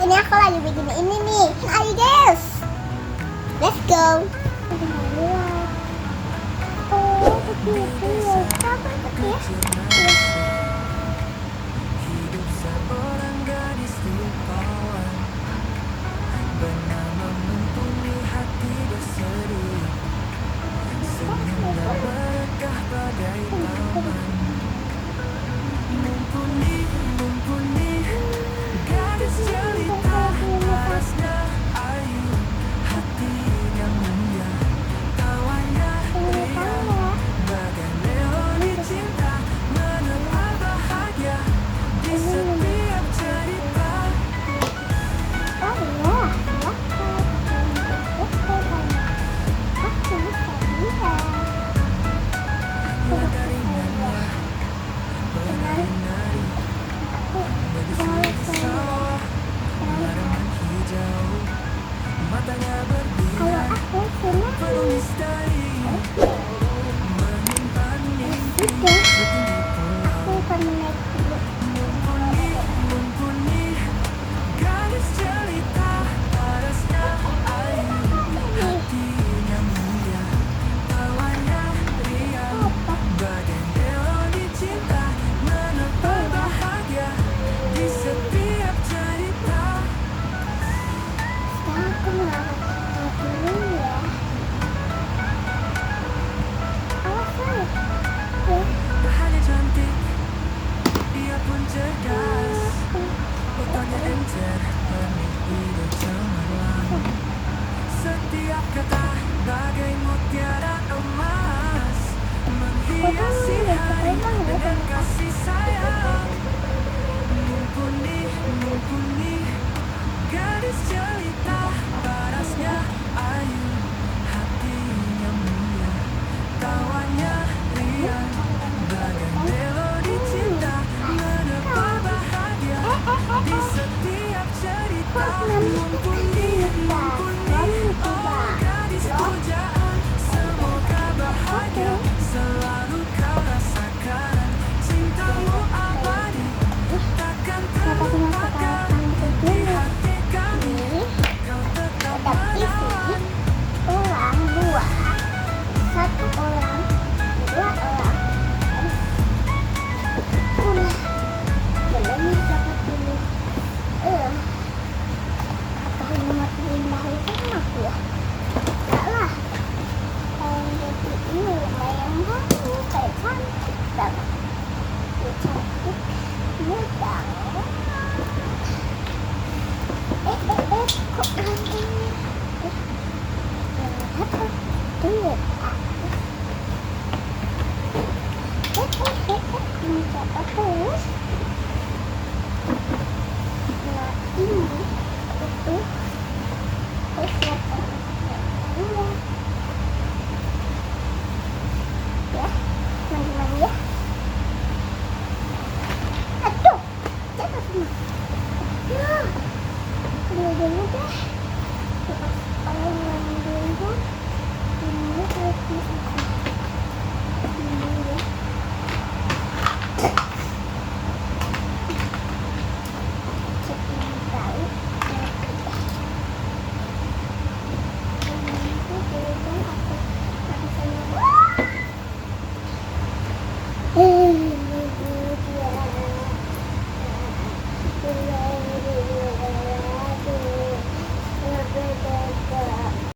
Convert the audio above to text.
ini aku lagi bikin ini nih. Ayo guys, let's go. Oh, begitu ya. Apa itu ya? Hidup seorang gadis rupawan bernama mumpuni hati berseri, senyum dan berkah bagai taman. Mumpuni, mumpuni, gadis jelita, parasnya ayu, hatinya mulia, tawanya riang, bagai melodi cinta, menebar bahagia di setiap cerita. Oh ya, aku bisa dia. Laga ringannya menari-nari, gadis sawah, tanaman hijau, matanya Kalau berbinar, aku senang penuh misteri, menyimpan mimpi juga. setinggi pulau. Aku akan menaik dulu. Mumpuni, mumpuni, gadis jelita, parasnya ayu, hatinya mulia, tawanya riang, bagai melodi cinta, menebar bahagia di setiap cerita. Sekarang aku mengangkat dulu ya. Awas ya. Tak hanya cantik, dia pun cerdas, otaknya encer, penuh ide cemerlang. Setiap kata bagai mutiara emas, menghiasi hari dengan kasih sayang. Mumpuni, mumpuni, gadis jelita, parasnya ayu, hatinya mulia, tawanya riang, bagai melodi cinta, menebar bahagia di setiap cerita. Mumpuni, mumpuni, oh gadis pujaan, semoga bahagia selalu kau rasakan. Cintamu abadi, takkan terlupakan di hati kami, kau tetap menawan. Orang dua, satu orang, dua orang. Udah, belum dapat dulu. Apakah ini makin indah itu aku ya? Enggak lah. Kalau jadi ini lumayan bagus, kayak cantik banget. Dia cantik, mudah. Kok aneh? Apa? Duit aku. Mencoba terus. Nah ini itu siapa? Ya, teman-teman ya. Aduh, jatuh semua. Ya, dulu deh. Orang lain dulu. Ini